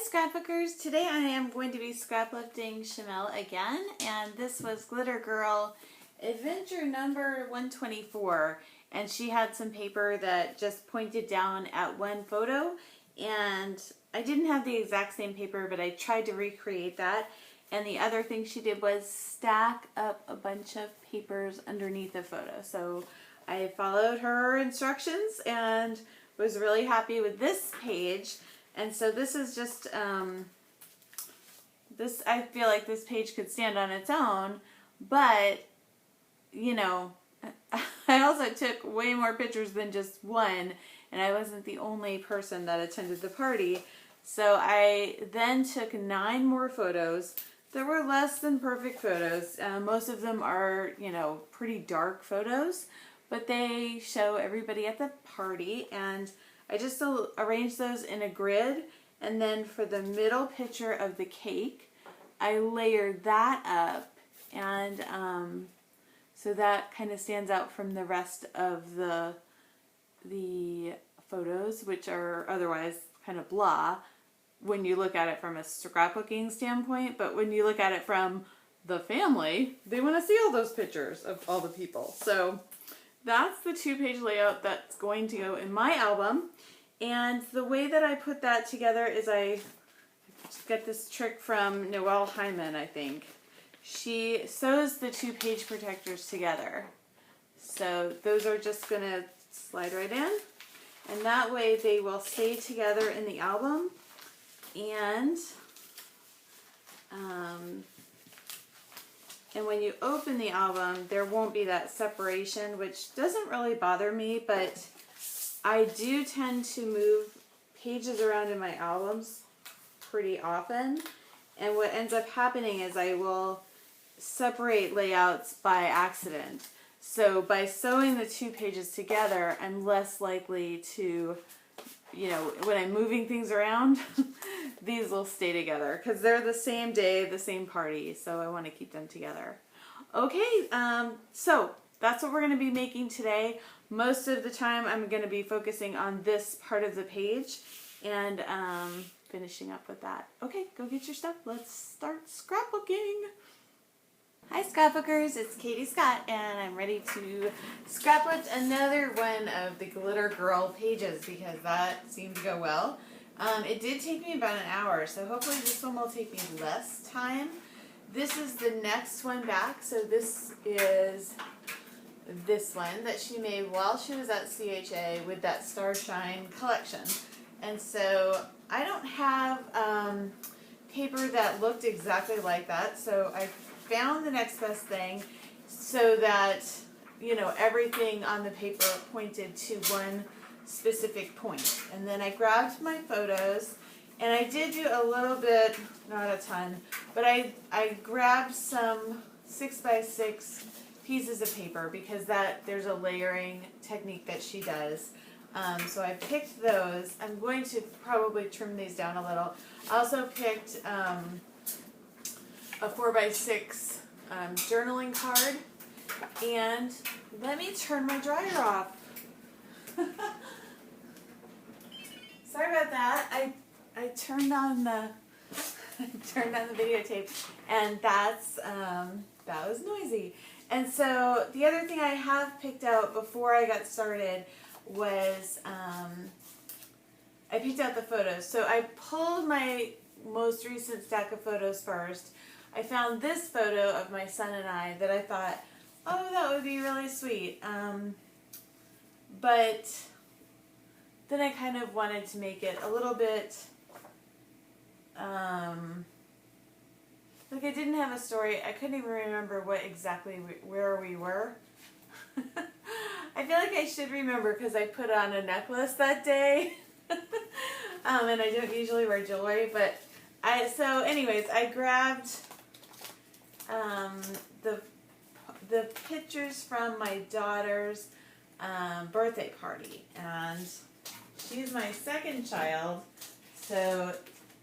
scrapbookers, today I am going to be scraplifting Shimelle again, and this was Glitter Girl adventure number 124, and she had some paper that just pointed down at one photo, and I didn't have the exact same paper, but I tried to recreate that. And the other thing she did was stack up a bunch of papers underneath the photo. So I followed her instructions and was really happy with this page. And so this is just, I feel like this page could stand on its own, but, you know, I also took way more pictures than just one, and I wasn't the only person that attended the party. So I then took 9 more photos. There were less than perfect photos. Most of them are, you know, pretty dark photos, but they show everybody at the party, and I just arranged those in a grid, and then for the middle picture of the cake, I layered that up, and so that kind of stands out from the rest of the photos, which are otherwise kind of blah when you look at it from a scrapbooking standpoint, but when you look at it from the family, they want to see all those pictures of all the people. So that's the 2-page layout that's going to go in my album. And the way that I put that together is I get this trick from Noelle Hyman, I think. She sews the 2-page protectors together. So those are just going to slide right in. And that way they will stay together in the album. And when you open the album, there won't be that separation, which doesn't really bother me, but I do tend to move pages around in my albums pretty often. And what ends up happening is I will separate layouts by accident. So by sewing the 2 pages together, I'm less likely to, you know, when I'm moving things around, these will stay together because they're the same day, the same party, so I want to keep them together. Okay, so that's what we're going to be making today. Most of the time I'm going to be focusing on this part of the page and finishing up with that. Okay, go get your stuff. Let's start scrapbooking. Hi scrapbookers, it's Katie Scott, and I'm ready to scrapbook another one of the Glitter Girl pages because that seemed to go well. It did take me about an hour, so hopefully this one will take me less time. This is the next one back, so this is this one that she made while she was at CHA with that Starshine collection. And so I don't have paper that looked exactly like that, so I found the next best thing so that, you know, everything on the paper pointed to one specific point. And then I grabbed my photos, and I did do a little bit, not a ton, but I grabbed some 6x6 pieces of paper because there's a layering technique that she does. So I picked those. I'm going to probably trim these down a little. I also picked a 4x6 journaling card, and let me turn my dryer off. Sorry about that. I turned on the videotape, and that was noisy. And so the other thing I have picked out before I got started was I picked out the photos. So I pulled my most recent stack of photos first. I found this photo of my son and I that I thought, oh, that would be really sweet. But then I kind of wanted to make it a little bit, like I didn't have a story. I couldn't even remember where we were. I feel like I should remember because I put on a necklace that day. And I don't usually wear jewelry, but so anyways, I grabbed the pictures from my daughter's birthday party, and she's my second child, so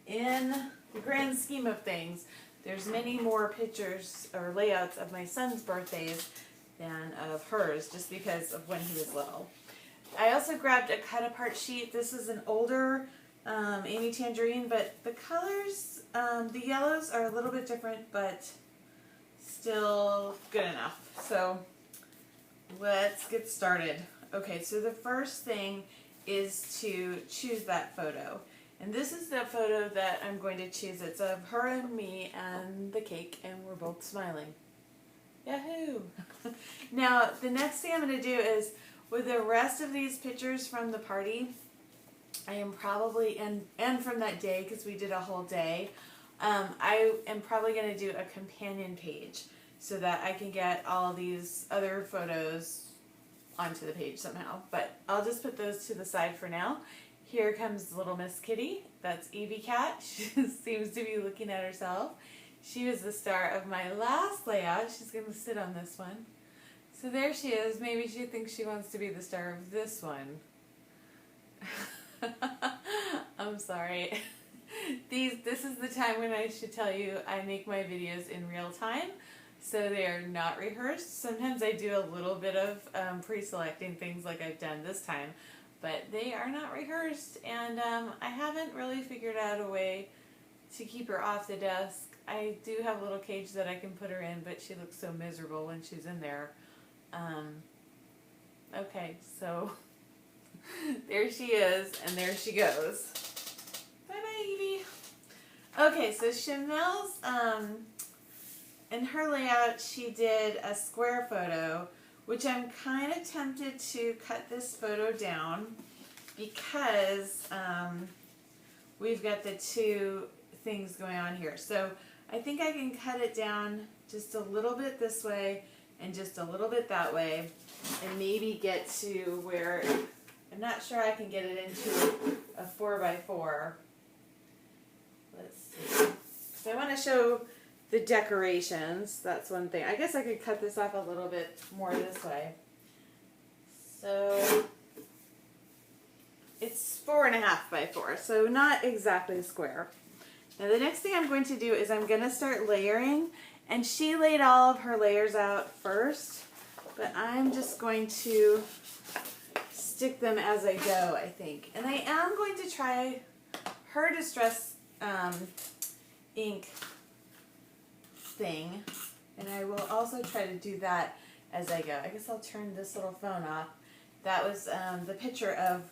in the grand scheme of things, there's many more pictures or layouts of my son's birthdays than of hers, just because of when he was little. I also grabbed a cut apart sheet. This is an older Amy Tangerine, but the colors, the yellows are a little bit different, but still good enough. So let's get started. Okay, so the first thing is to choose that photo. And this is the photo that I'm going to choose. It's of her and me and the cake, and we're both smiling. Yahoo! Now, the next thing I'm going to do is, with the rest of these pictures from the party, I am probably, and from that day, because we did a whole day, I am probably going to do a companion page so that I can get all of these other photos onto the page somehow. But I'll just put those to the side for now. Here comes little Miss Kitty. That's Evie Cat. She seems to be looking at herself. She was the star of my last layout. She's going to sit on this one. So there she is. Maybe she thinks she wants to be the star of this one. I'm sorry. This is the time when I should tell you I make my videos in real time, so they are not rehearsed. Sometimes I do a little bit of pre-selecting things like I've done this time, but they are not rehearsed, and I haven't really figured out a way to keep her off the desk. I do have a little cage that I can put her in, but she looks so miserable when she's in there. Okay, so there she is, and there she goes. Bye-bye, Evie. Okay, so Shimelle's, in her layout, she did a square photo, which I'm kind of tempted to cut this photo down because we've got the two things going on here. So I think I can cut it down just a little bit this way and just a little bit that way, and maybe get to where, I'm not sure I can get it into a 4x4. Let's see. So I want to show the decorations. That's one thing. I guess I could cut this off a little bit more this way. So it's 4.5x4, so not exactly square. Now the next thing I'm going to do is I'm going to start layering, and she laid all of her layers out first, but I'm just going to stick them as I go, I think. And I am going to try her Distress ink thing, and I will also try to do that as I go. I guess I'll turn this little phone off. That was the picture of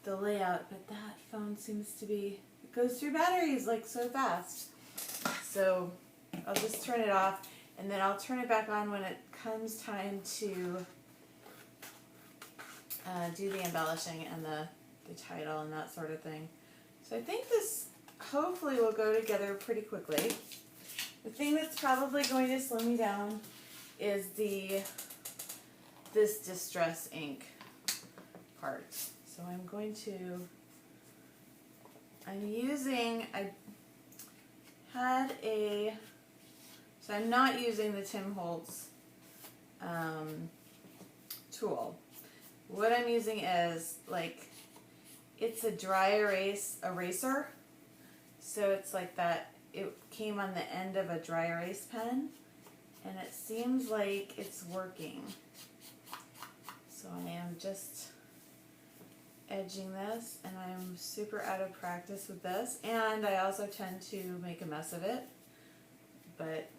the layout, but that phone seems to be, it goes through batteries like so fast. So I'll just turn it off, and then I'll turn it back on when it comes time to do the embellishing and the title and that sort of thing. So I think this hopefully will go together pretty quickly. The thing that's probably going to slow me down is this Distress ink part. So I'm going to, so I'm not using the Tim Holtz tool. What I'm using is, like, it's a dry erase eraser. So it's like that, it came on the end of a dry erase pen, and it seems like it's working. So I am just edging this, and I'm super out of practice with this, and I also tend to make a mess of it, but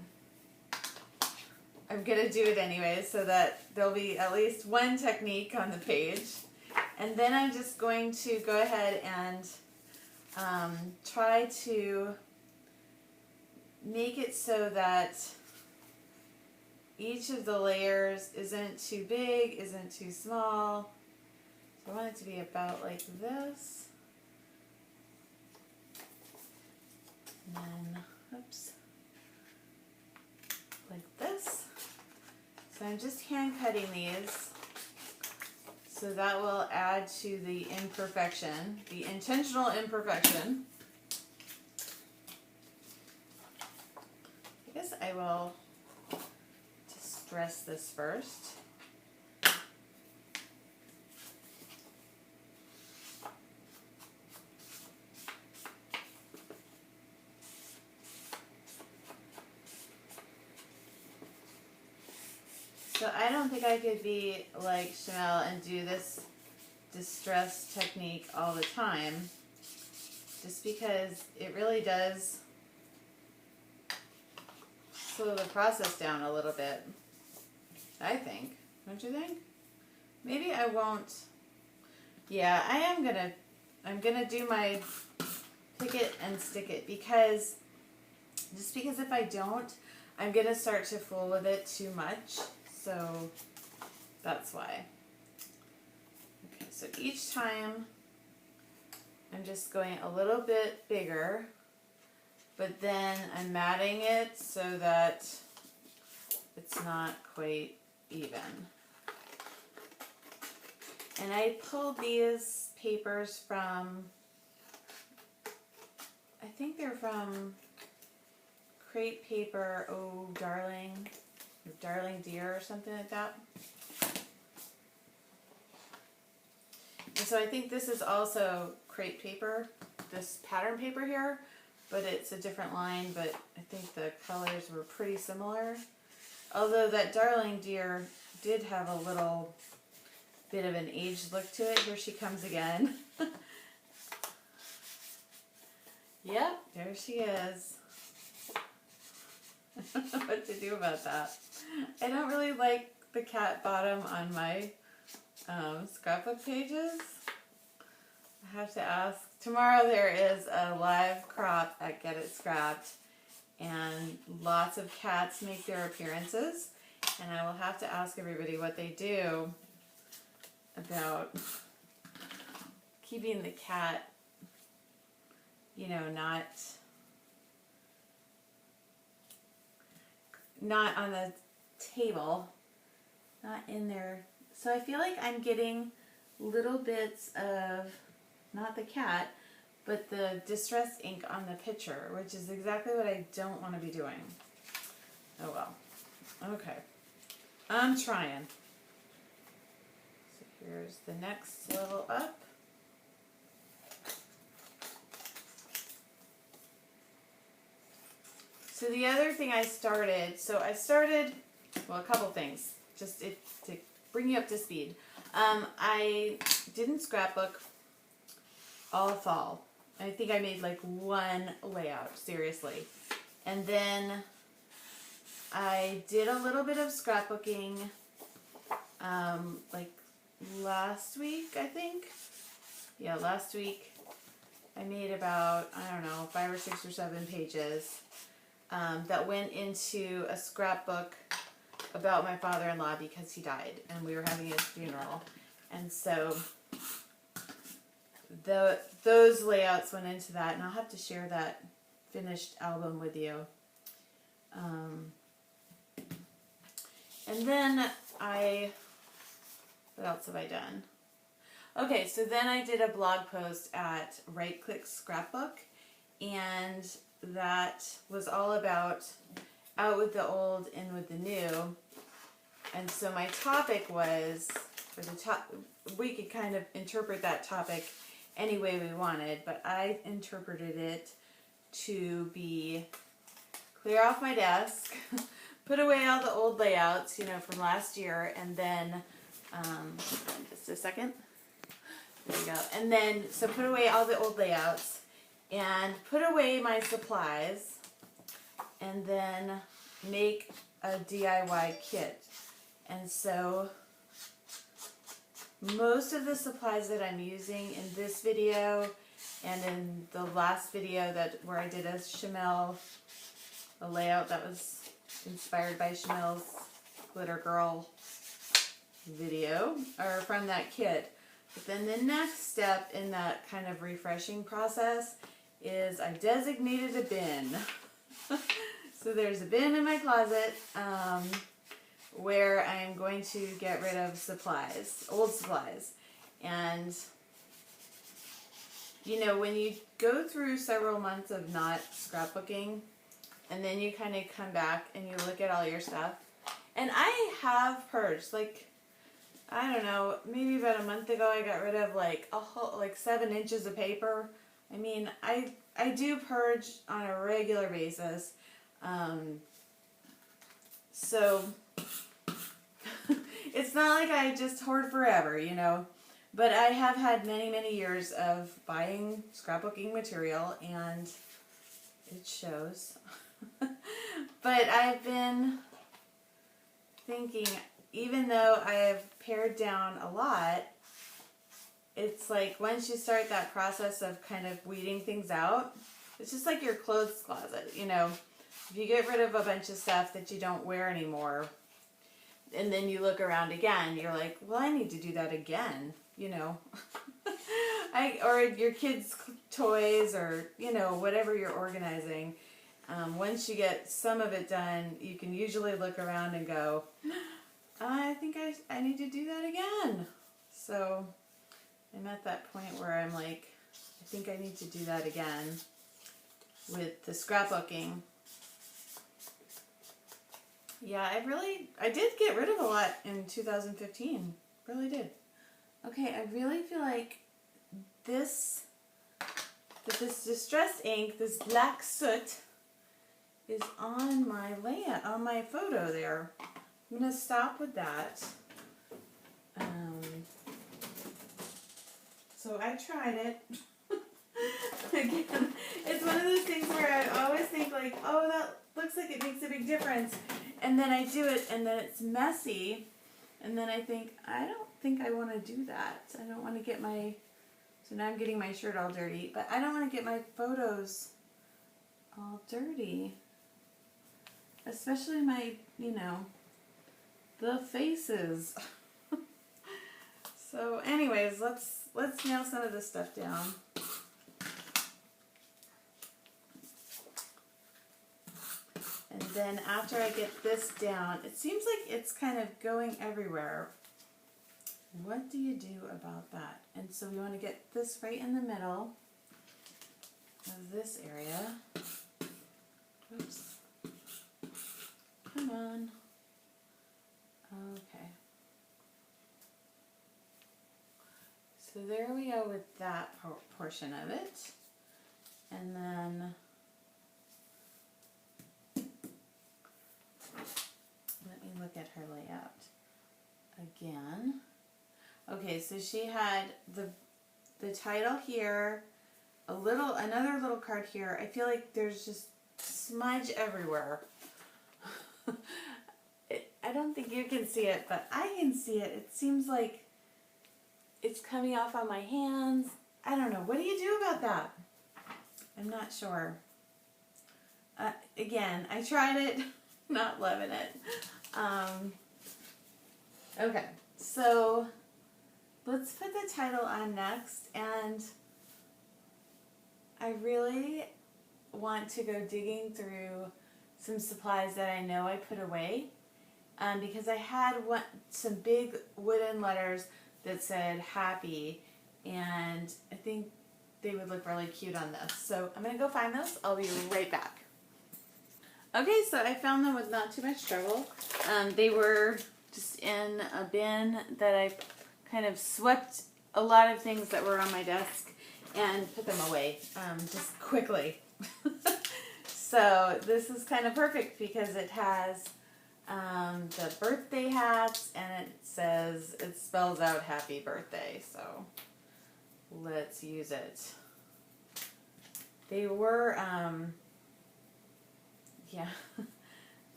I'm going to do it anyway so that there'll be at least one technique on the page. And then I'm just going to go ahead and try to make it so that each of the layers isn't too big, isn't too small. So I want it to be about like this. And then, oops, like this. So I'm just hand cutting these. So that will add to the imperfection, the intentional imperfection. I guess I will distress this first. So I don't think I could be like Shimelle and do this distress technique all the time. just because it really does slow the process down a little bit, I think. Don't you think? Maybe I won't. Yeah, I'm gonna do my pick it and stick it because if I don't, I'm gonna start to fool with it too much. So that's why. Okay, so each time I'm just going a little bit bigger, but then I'm matting it so that it's not quite even. And I pulled these papers from, I think they're from Crepe Paper, Oh Darling, or Darling Dear or something like that. And so I think this is also crepe paper, this pattern paper here, but it's a different line, but I think the colors were pretty similar. Although that Darling Dear did have a little bit of an aged look to it. Here she comes again. Yep, there she is. I don't know what to do about that. I don't really like the cat bottom on my scrapbook pages. I have to ask. Tomorrow there is a live crop at Get It Scrapped, and lots of cats make their appearances, and I will have to ask everybody what they do about keeping the cat, you know, not on the table, not in there. So I feel like I'm getting little bits of, not the cat, but the distressed ink on the picture, which is exactly what I don't want to be doing. Oh well. Okay. I'm trying. So here's the next level up. So the other thing I started, well, a couple things, just to bring you up to speed. I didn't scrapbook all fall. I think I made like one layout, seriously. And then I did a little bit of scrapbooking like last week, I think. Yeah, last week I made about, I don't know, 5 or 6 or 7 pages that went into a scrapbook about my father-in-law because he died and we were having his funeral. And so those layouts went into that, and I'll have to share that finished album with you. And then what else have I done? Okay, so then I did a blog post at Right Click Scrapbook, and that was all about out with the old, in with the new. And so my topic was, we could kind of interpret that topic any way we wanted, but I interpreted it to be clear off my desk, put away all the old layouts, you know, from last year, and then, just a second, there we go, and then, so put away all the old layouts, and put away my supplies, and then make a DIY kit. And so most of the supplies that I'm using in this video and in the last video where I did a Shimelle, a layout that was inspired by Shimelle's Glitter Girl video, are from that kit. But then the next step in that kind of refreshing process is I designated a bin. So there's a bin in my closet where I'm going to get rid of supplies, old supplies. And, you know, when you go through several months of not scrapbooking, and then you kind of come back and you look at all your stuff, and I have purged, like, I don't know, maybe about a month ago I got rid of like a whole, like 7 inches of paper. I mean, I do purge on a regular basis. So it's not like I just hoard forever, you know, But I have had many, many years of buying scrapbooking material, and it shows. But I've been thinking, even though I have pared down a lot, it's like once you start that process of kind of weeding things out, it's just like your clothes closet, you know. If you get rid of a bunch of stuff that you don't wear anymore, and then you look around again, you're like, well, I need to do that again, you know. Or your kids' toys, or, you know, whatever you're organizing. Once you get some of it done, you can usually look around and go, I think I need to do that again. So I'm at that point where I'm like, I think I need to do that again with the scrapbooking. Yeah, I did get rid of a lot in 2015. Really did. Okay, I really feel like this distressed ink, this black soot, is on my photo there. I'm going to stop with that. So I tried it. Again, it's one of those things where I always think like, oh, that looks like it makes a big difference. And then I do it, and then it's messy. And then I think, I don't think I want to do that. I don't want to get so now I'm getting my shirt all dirty. But I don't want to get my photos all dirty. Especially my, you know, the faces. So anyways, let's nail some of this stuff down. And then after I get this down, it seems like it's kind of going everywhere. What do you do about that? And so we want to get this right in the middle of this area. Oops. Come on. Okay. So there we go with that portion of it. And then let me look at her layout again. Okay, so she had the title here, another little card here. I feel like there's just smudge everywhere. I don't think you can see it, but I can see it. It seems like it's coming off on my hands. I don't know. What do you do about that? I'm not sure. Again, I tried it. Not loving it. Okay, so let's put the title on next, and I really want to go digging through some supplies that I know I put away, because I had some big wooden letters that said happy, and I think they would look really cute on this. So I'm going to go find those. I'll be right back. Okay, so I found them with not too much trouble. They were just in a bin that I kind of swept a lot of things that were on my desk and put them away just quickly. So this is kind of perfect because it has the birthday hats, and it spells out happy birthday. So let's use it. They were, yeah,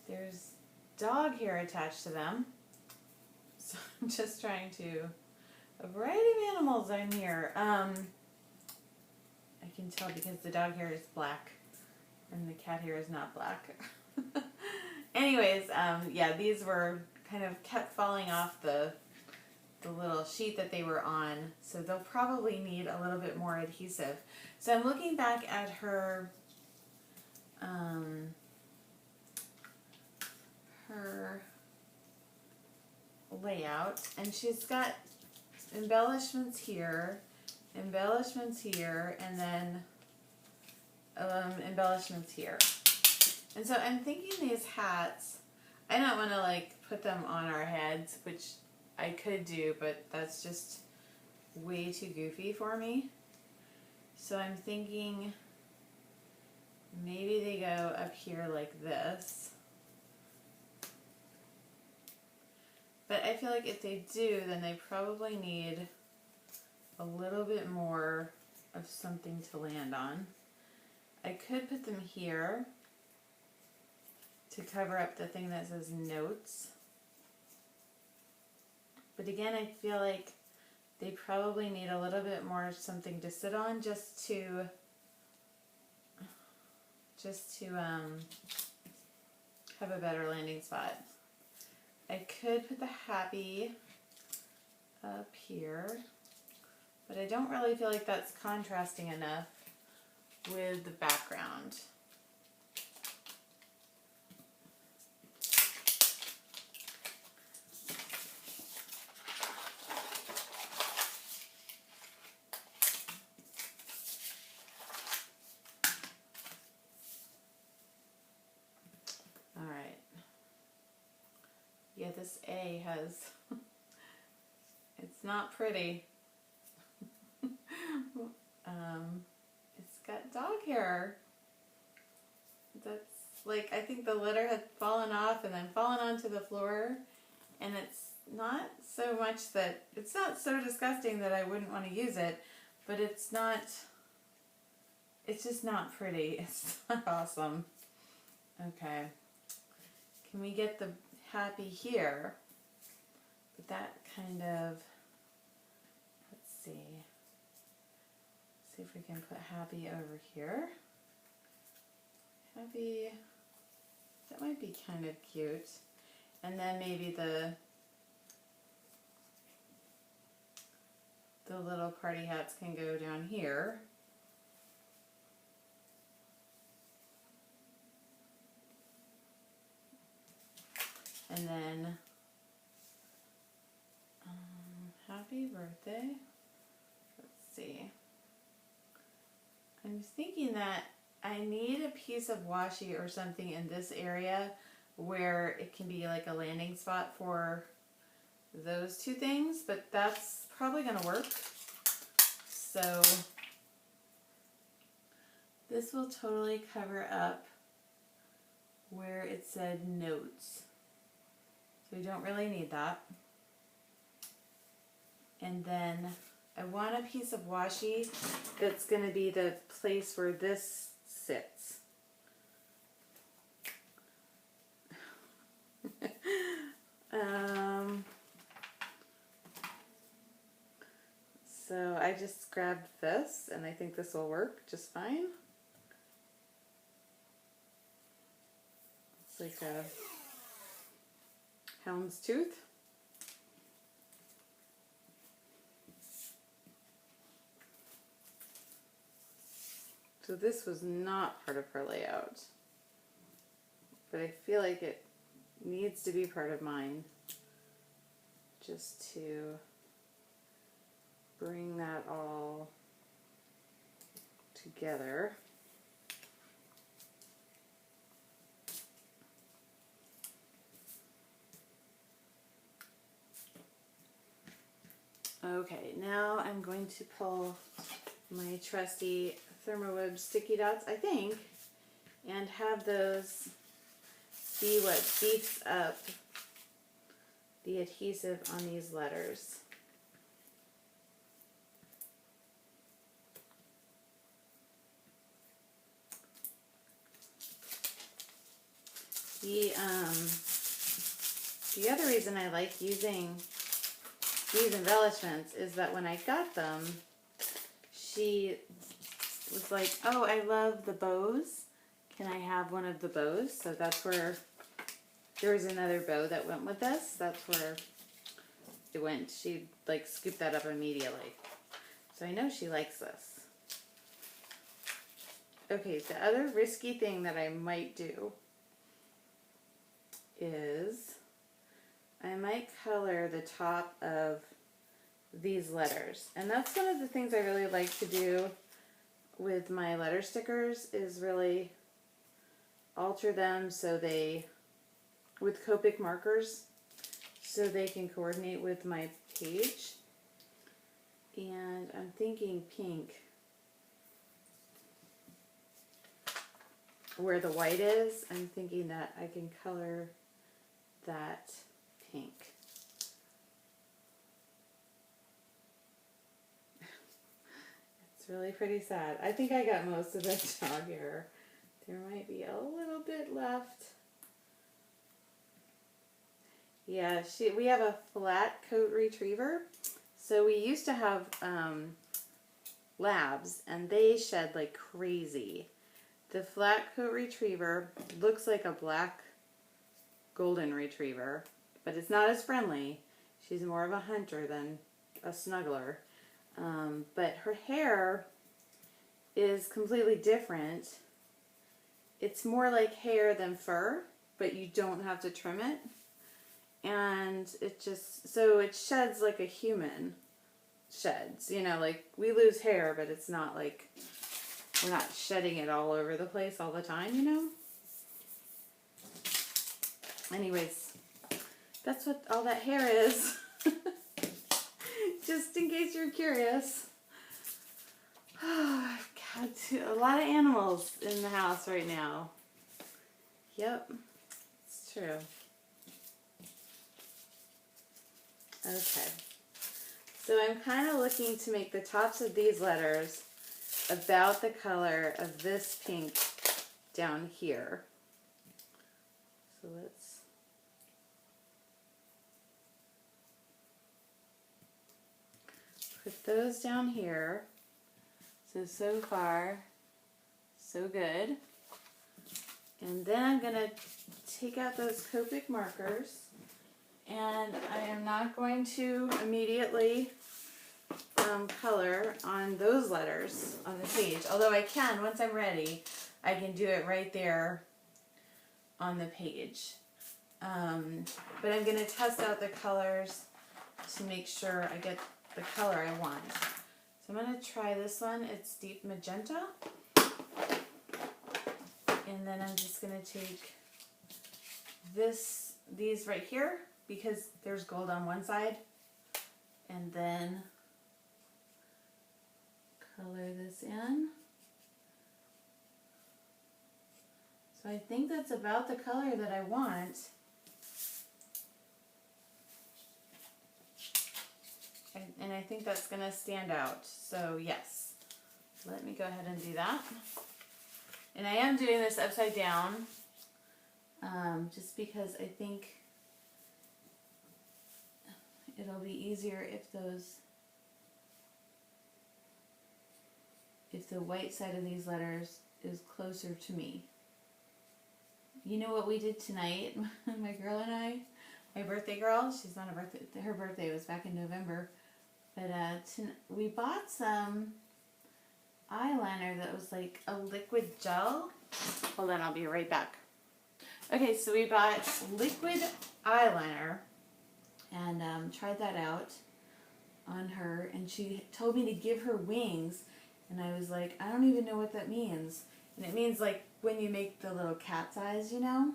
there's dog hair attached to them. So I'm just trying to, a variety of animals on here. I can tell because the dog hair is black and the cat hair is not black. Anyways, yeah, these were kind of kept falling off the little sheet that they were on, so they'll probably need a little bit more adhesive. So I'm looking back at her layout, and she's got embellishments here, and then embellishments here. And so I'm thinking these hats, I don't want to like put them on our heads, which I could do, but that's just way too goofy for me. So I'm thinking maybe they go up here like this. But I feel like if they do, then they probably need a little bit more of something to land on. I could put them here to cover up the thing that says notes. But again, I feel like they probably need a little bit more something to sit on just to have a better landing spot. I could put the happy up here, but I don't really feel like that's contrasting enough with the background. Alright. Yeah, this A has, it's not pretty. It's got dog hair. That's like, I think the letter had fallen off and then fallen onto the floor, and it's not so much that, it's not so disgusting that I wouldn't want to use it, but it's not, it's just not pretty. It's not awesome. Okay. Can we get the happy here? But that kind of, let's see. See if we can put happy over here. Happy, that might be kind of cute. And then maybe the little party hats can go down here. And then, happy birthday. Let's see. I'm thinking that I need a piece of washi or something in this area where it can be like a landing spot for those two things, but that's probably going to work. So this will totally cover up where it said notes. So we don't really need that. And then I want a piece of washi that's going to be the place where this sits. So I just grabbed this, and I think this will work just fine. It's like a hound's tooth. So this was not part of her layout, but I feel like it needs to be part of mine just to bring that all together. Okay, now I'm going to pull my trusty Thermoweb sticky dots, I think, and have those be what beefs up the adhesive on these letters. The other reason I like using these embellishments is that when I got them, she was like, oh, I love the bows. Can I have one of the bows? So that's where, there was another bow that went with this. That's where it went. She like scooped that up immediately. So I know she likes this. Okay, the other risky thing that I might do is I might color the top of these letters. And that's one of the things I really like to do with my letter stickers, is really alter them so they, with Copic markers, so they can coordinate with my page. And I'm thinking pink, where the white is, I'm thinking that I can color that pink. It's really pretty sad. I think I got most of the dog hair. There might be a little bit left. Yeah, we have a flat coat retriever. So we used to have labs, and they shed like crazy. The flat coat retriever looks like a black golden retriever, but it's not as friendly. She's more of a hunter than a snuggler. But her hair is completely different. It's more like hair than fur, but you don't have to trim it. And it sheds like a human sheds. You know, like we lose hair, but it's not like we're not shedding it all over the place all the time, you know? Anyways, that's what all that hair is. Just in case you're curious. Oh, I've got a lot of animals in the house right now. Yep, it's true. Okay. So I'm kind of looking to make the tops of these letters about the color of this pink down here. So let's put those down here. So far, so good. And then I'm going to take out those Copic markers, and I am not going to immediately color on those letters on the page. Although I can, once I'm ready, I can do it right there on the page. But I'm going to test out the colors to make sure I get the color I want. So I'm going to try this one. It's deep magenta. And then I'm just going to take these right here, because there's gold on one side, and then color this in. So I think that's about the color that I want. And I think that's going to stand out. So yes, let me go ahead and do that. And I am doing this upside down, just because I think it'll be easier if the white side of these letters is closer to me. You know what we did tonight? My girl and I, my birthday girl, she's not a birthday, her birthday was back in November, but we bought some eyeliner that was like a liquid gel. Hold on, I'll be right back. Okay, so we bought liquid eyeliner and tried that out on her, and she told me to give her wings, and I was like, I don't even know what that means. And it means like when you make the little cat's eyes, you know?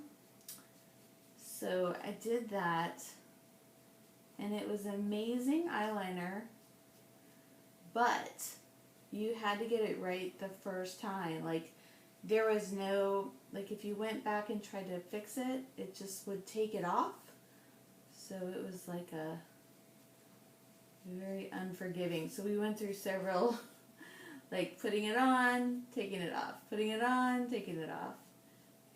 So I did that, and it was amazing eyeliner, but you had to get it right the first time. Like, there was no, like, if you went back and tried to fix it, it just would take it off. So it was like a very unforgiving. So we went through several, like, putting it on, taking it off, putting it on, taking it off.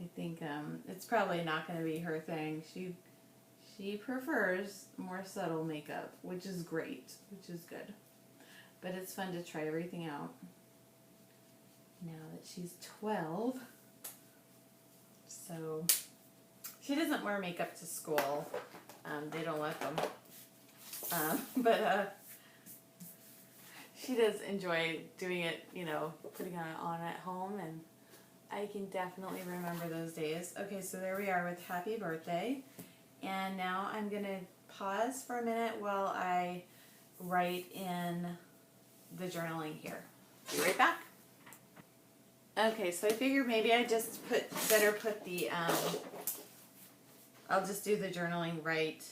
I think it's probably not going to be her thing. She prefers more subtle makeup, which is great, which is good. But it's fun to try everything out. Now that she's 12, so she doesn't wear makeup to school. They don't let them. But she does enjoy doing it, you know, putting it on at home, and I can definitely remember those days. Okay, so there we are with happy birthday. And now I'm going to pause for a minute while I write in the journaling here. Be right back. Okay, so I figured maybe I just better put the, I'll just do the journaling right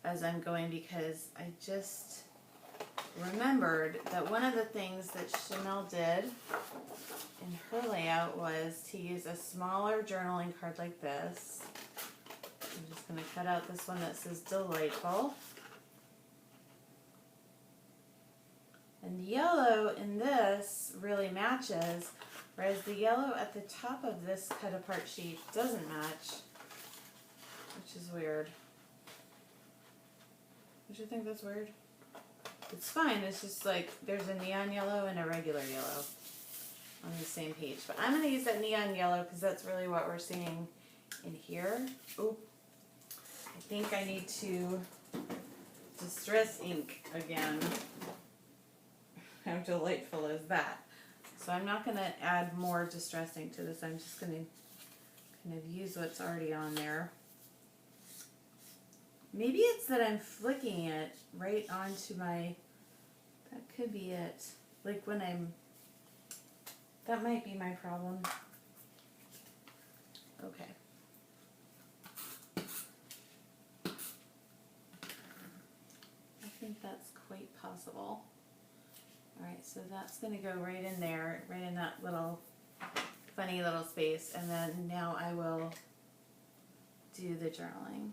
as I'm going, because I just remembered that one of the things that Shimelle did in her layout was to use a smaller journaling card like this. I'm just going to cut out this one that says delightful. And the yellow in this really matches, whereas the yellow at the top of this cut apart sheet doesn't match, which is weird. Don't you think that's weird? It's fine, it's just like there's a neon yellow and a regular yellow on the same page. But I'm going to use that neon yellow because that's really what we're seeing in here. Oh, I think I need to distress ink again. How delightful is that? So I'm not going to add more distress ink to this. I'm just going to kind of use what's already on there. Maybe it's that I'm flicking it right onto my, that could be it. Like when I'm, that might be my problem. Okay. I think that's quite possible. Alright, so that's going to go right in there, right in that little funny little space, and then now I will do the journaling.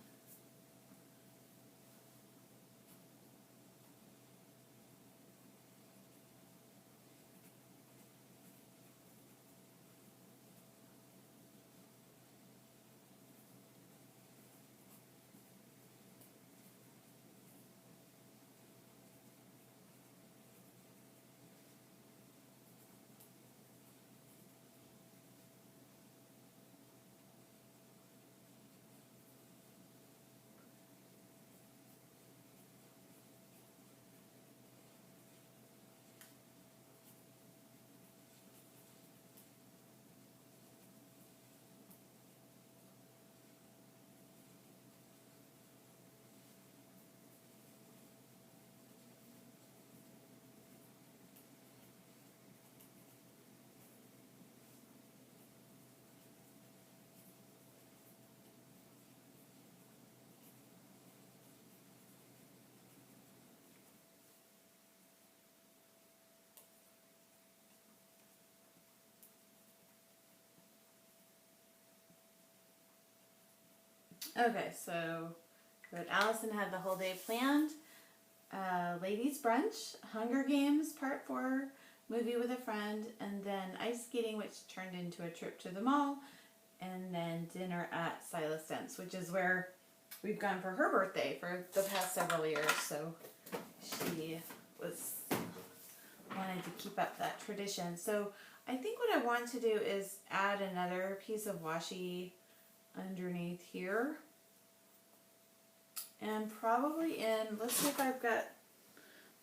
Okay, so but Allison had the whole day planned. Ladies brunch, Hunger Games Part 4, movie with a friend, and then ice skating, which turned into a trip to the mall, and then dinner at Silas Dent's, which is where we've gone for her birthday for the past several years. So she wanted to keep up that tradition. So I think what I want to do is add another piece of washi underneath here. And probably let's see if I've got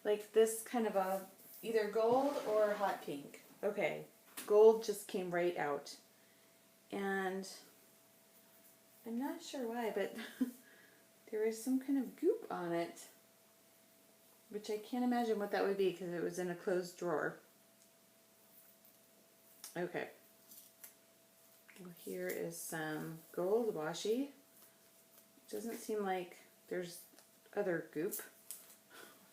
like this kind of a either gold or hot pink. Okay, gold just came right out. And I'm not sure why, but there is some kind of goop on it, which I can't imagine what that would be because it was in a closed drawer. Okay. Well, here is some gold washi. Doesn't seem like there's other goop.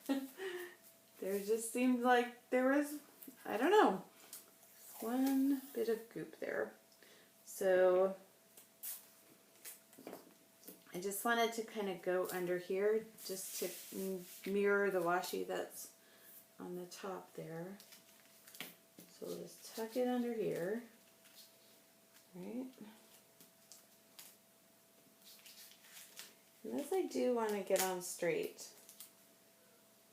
There just seemed like there was, I don't know, one bit of goop there. So I just wanted to kind of go under here just to mirror the washi that's on the top there. So we'll just tuck it under here. Right. And this I do want to get on straight,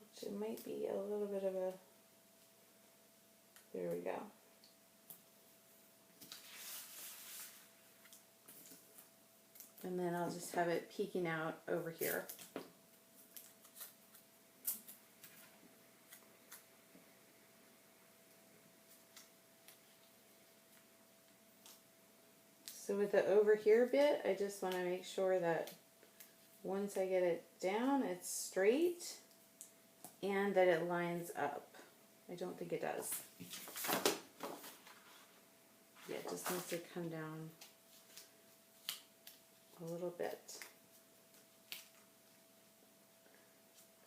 which it might be a little bit of a, there we go. And then I'll just have it peeking out over here. So with the over here bit, I just want to make sure that once I get it down, it's straight and that it lines up. I don't think it does. Yeah, it just needs to come down a little bit.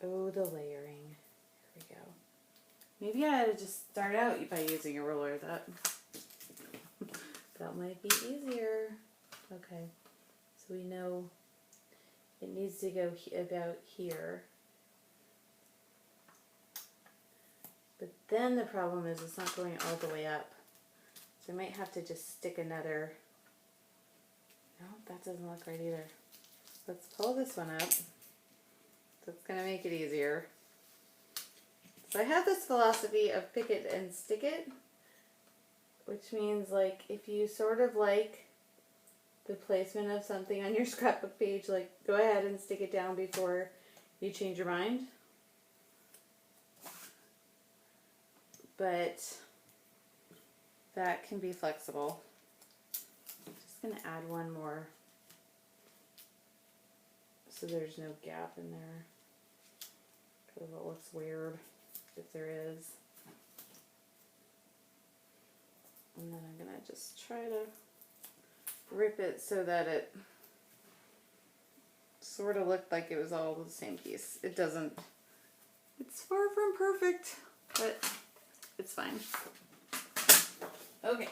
Oh, the layering. Here we go. Maybe I ought to just start out by using a roller. That might be easier. Okay, so we know it needs to go about here. then the problem is it's not going all the way up. So I might have to just stick another, no, that doesn't look right either. Let's pull this one up. So it's going to make it easier. So I have this philosophy of pick it and stick it, which means like if you sort of like the placement of something on your scrapbook page, like go ahead and stick it down before you change your mind. But that can be flexible. I'm just going to add one more so there's no gap in there, because it looks weird if there is. And then I'm going to just try to rip it so that it sort of looked like it was all the same piece. It doesn't. It's far from perfect, but it's fine. Okay.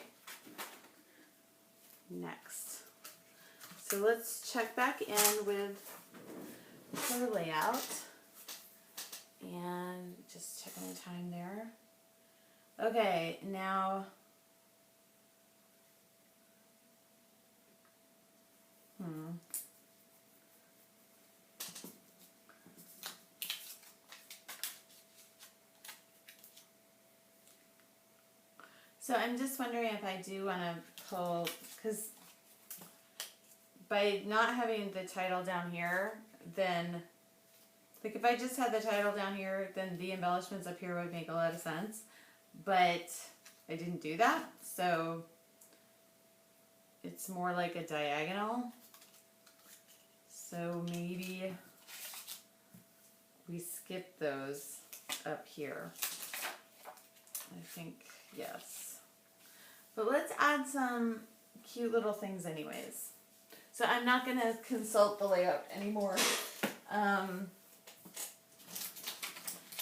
Next. So let's check back in with her layout. And just checking the time there. Okay, now So I'm just wondering if I do want to pull, because by not having the title down here, then, like if I just had the title down here, then the embellishments up here would make a lot of sense. But I didn't do that, so it's more like a diagonal. So maybe we skip those up here. I think, yes. But let's add some cute little things anyways. So I'm not going to consult the layout anymore. I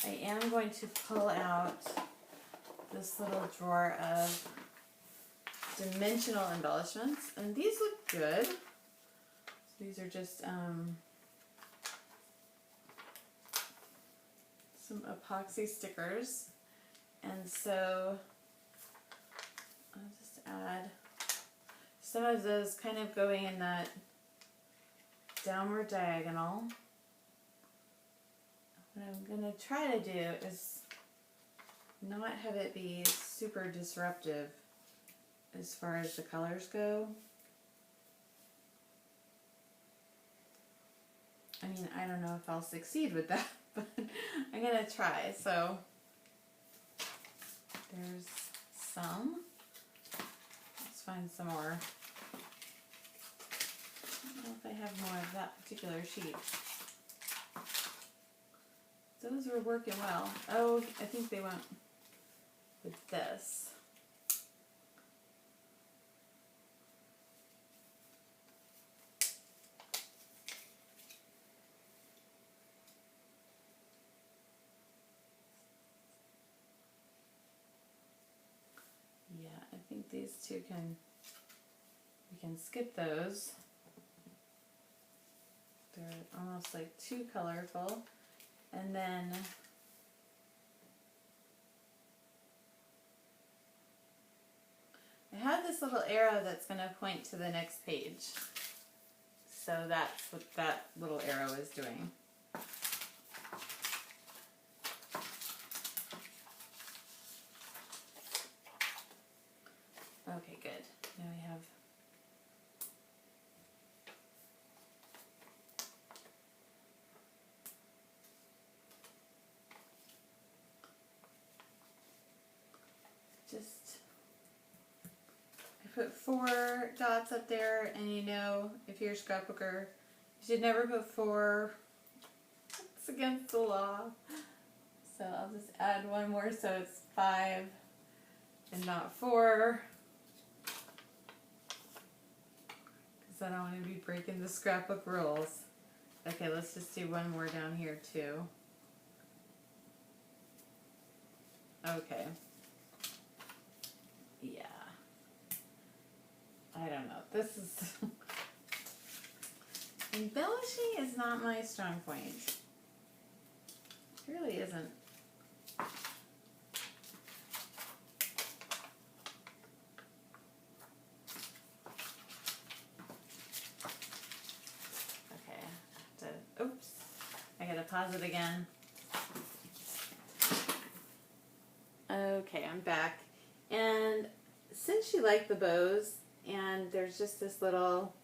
am going to pull out this little drawer of dimensional embellishments. And these look good. So these are just some epoxy stickers. And so I'll just add some of those kind of going in that downward diagonal. What I'm going to try to do is not have it be super disruptive as far as the colors go. I mean, I don't know if I'll succeed with that, but I'm going to try. So there's some. Let's find some more. I don't know if I have more of that particular sheet. Those were working well. Oh, I think they went with this. Yeah, I think these two we can skip those. They're almost like too colorful. And then I have this little arrow that's going to point to the next page. So that's what that little arrow is doing. Okay, good. Now we have I put 4 dots up there, and you know, if you're a scrapbooker, you should never put 4. It's against the law. So I'll just add one more so it's 5 and not 4. Because I don't want to be breaking the scrapbook rules. Okay, let's just do one more down here too. Okay. Yeah. I don't know. This is... Embellishing is not my strong point. It really isn't. pause it again. Okay, I'm back. And since she liked the bows, and there's just this little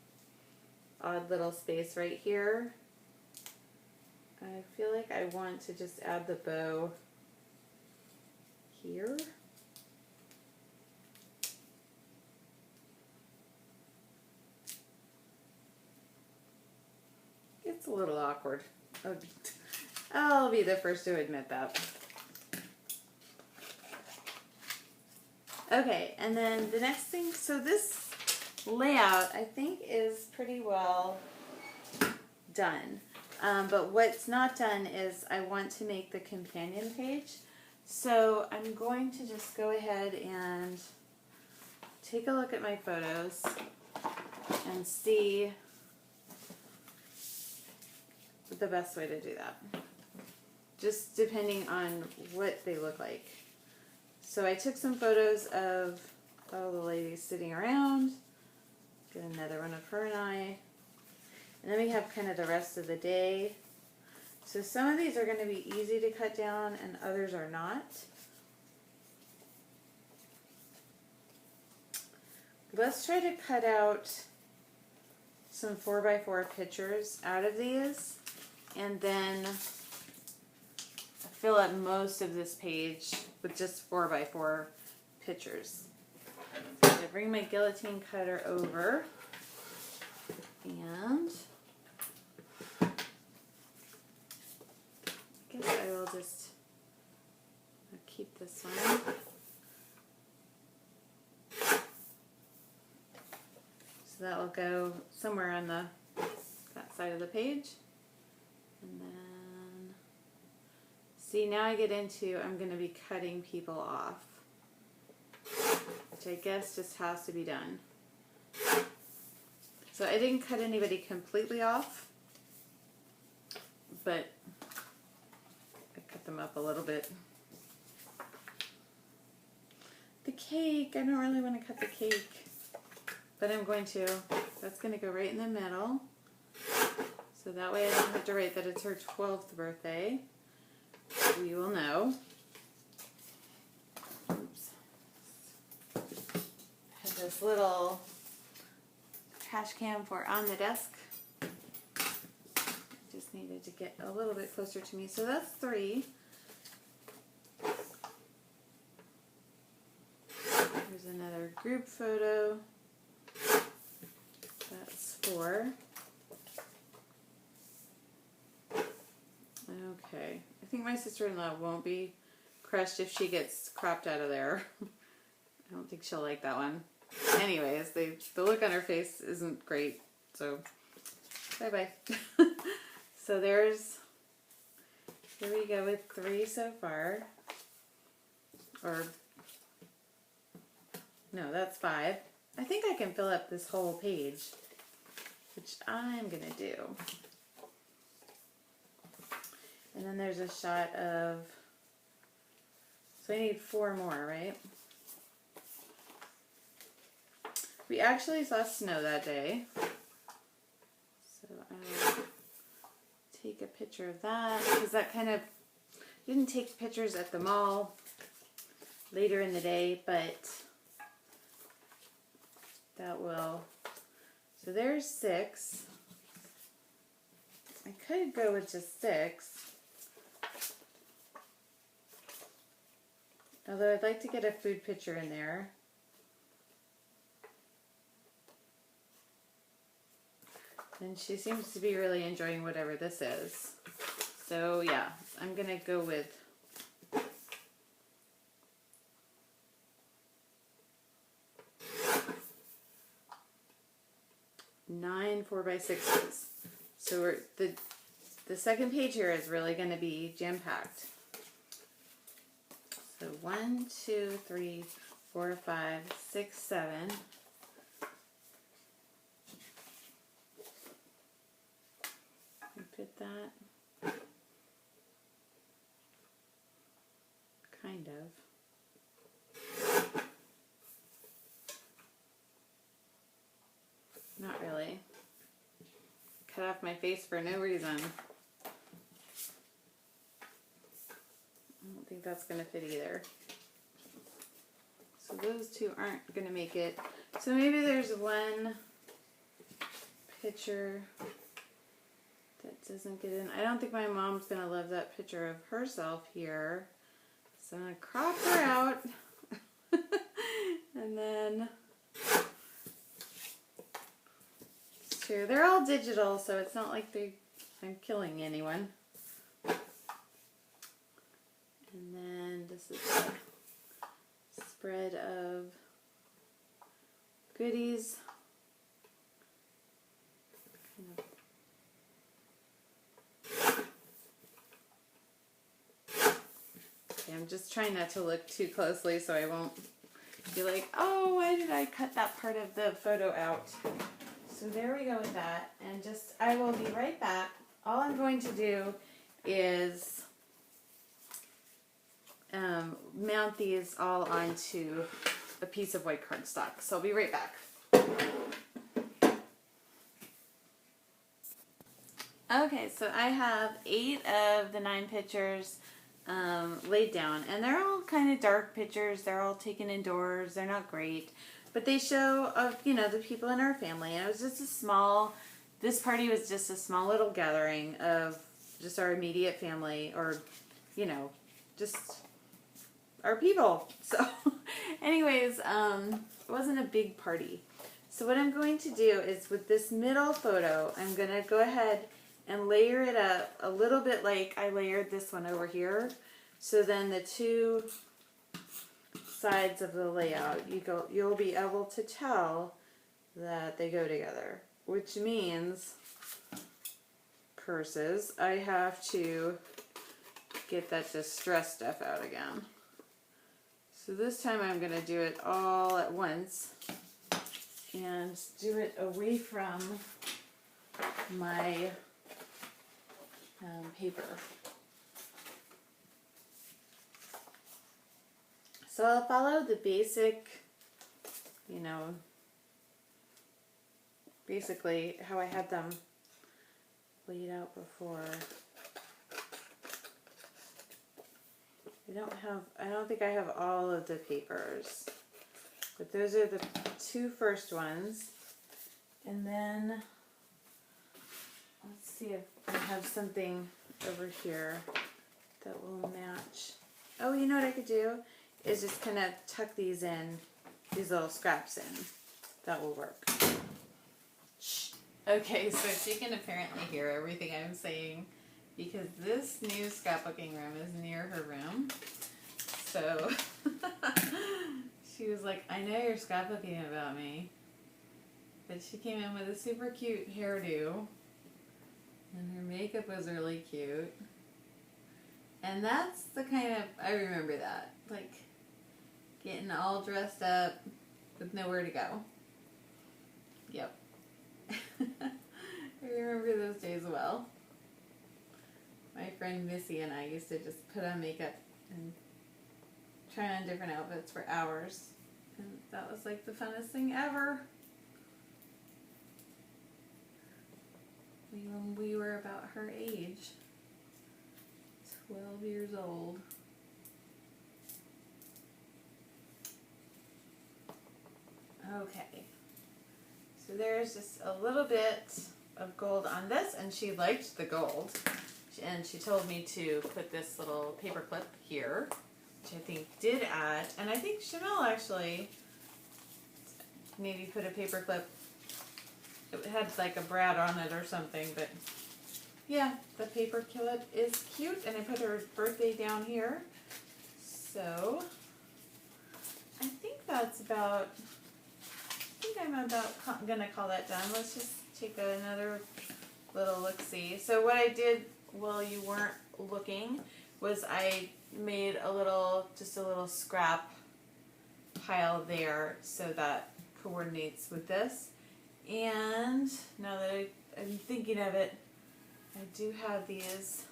odd little space right here, I feel like I want to just add the bow here. It's a little awkward. I'll be the first to admit that. Okay, and then the next thing, so this layout I think is pretty well done. But what's not done is I want to make the companion page. So I'm going to just go ahead and take a look at my photos and see the best way to do that. Just depending on what they look like. So I took some photos of all the ladies sitting around. Get another one of her and I. And then we have kind of the rest of the day. So some of these are going to be easy to cut down and others are not. Let's try to cut out some 4x4 pictures out of these and then fill up most of this page with just 4x4 pictures. So I bring my guillotine cutter over and I guess I will just keep this one. So that will go somewhere on that side of the page. And then see, now I get into, I'm going to be cutting people off, which I guess just has to be done. So I didn't cut anybody completely off, but I cut them up a little bit. The cake, I don't really want to cut the cake, but I'm going to. That's going to go right in the middle. So that way I don't have to write that it's her 12th birthday. We will know. Oops. I have this little trash can for on the desk. Just needed to get a little bit closer to me. So that's 3. Here's another group photo. That's 4. Okay. I think my sister-in-law won't be crushed if she gets cropped out of there. I don't think she'll like that one. Anyways, the look on her face isn't great, so bye-bye. So here we go with 3 so far. Or, no, that's 5. I think I can fill up this whole page, which I'm going to do. And then there's a shot of, so I need 4 more, right? We actually saw snow that day. So I'll take a picture of that, because that kind of, didn't take pictures at the mall later in the day, but that will, so there's 6. I could go with just 6. Although I'd like to get a food picture in there. And she seems to be really enjoying whatever this is. So yeah, I'm going to go with nine 4x6s. So the second page here is really going to be jam-packed. So 1, 2, 3, 4, 5, 6, 7. Fit that. Kind of. Not really. Cut off my face for no reason. don't think that's going to fit either. So those two aren't going to make it. So maybe there's one picture that doesn't get in. I don't think my mom's going to love that picture of herself here. So I'm going to crop her out. And then it's true. They're all digital, so it's not like I'm killing anyone. And then this is a spread of goodies. Okay, I'm just trying not to look too closely so I won't be like, oh, why did I cut that part of the photo out? So there we go with that. And just, I will be right back. All I'm going to do is mount these all onto a piece of white cardstock. So I'll be right back. Okay, so I have 8 of the 9 pictures laid down, and they're all kind of dark pictures. They're all taken indoors. They're not great, but they show the people in our family. And it was just this party was just a small little gathering of just our immediate family, or just our people. So anyways, it wasn't a big party. So what I'm going to do is, with this middle photo, I'm going to go ahead and layer it up a little bit like I layered this one over here. So then the two sides of the layout, you'll be able to tell that they go together, which means, curses, I have to get that distress stuff out again. So this time I'm going to do it all at once and do it away from my paper. So I'll follow the basic, basically how I had them laid out before. I don't think I have all of the papers, but those are the 2 first ones. And then let's see if I have something over here that will match. Oh, you know what I could do is just kind of tuck these little scraps in. That will work. Shh. Okay, so she can apparently hear everything I'm saying because this new scrapbooking room is near her room. So she was like, I know you're scrapbooking about me. But she came in with a super cute hairdo. And her makeup was really cute. And that's the kind of, I remember that. Like, getting all dressed up with nowhere to go. Yep. I remember those days well. My friend Missy and I used to just put on makeup and try on different outfits for hours. And that was like the funnest thing ever. When we were about her age, 12 years old. Okay, so there's just a little bit of gold on this, and she liked the gold, and she told me to put this little paper clip here, which I think did add, and I think Shimelle actually maybe put a paper clip. It had like a brad on it or something, but yeah, the paper clip is cute, and I put her birthday down here. So I think that's about, I'm about gonna call that done. Let's just take another little look-see. So what I did while you weren't looking was I made just a little scrap pile there, so that coordinates with this. And now that I'm thinking of it, I do have these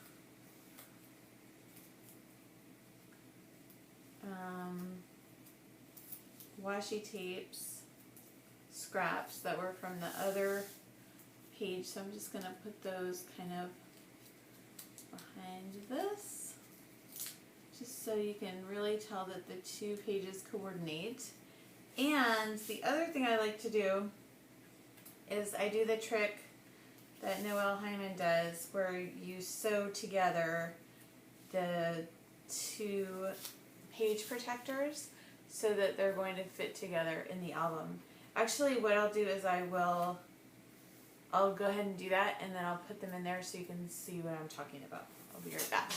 washi tapes, scraps that were from the other page, so I'm just going to put those kind of behind this, just so you can really tell that the two pages coordinate. And the other thing I like to do is I do the trick that Noelle Hyman does where you sew together the two page protectors so that they're going to fit together in the album. Actually, what I'll do is I'll go ahead and do that, and then I'll put them in there so you can see what I'm talking about. I'll be right back.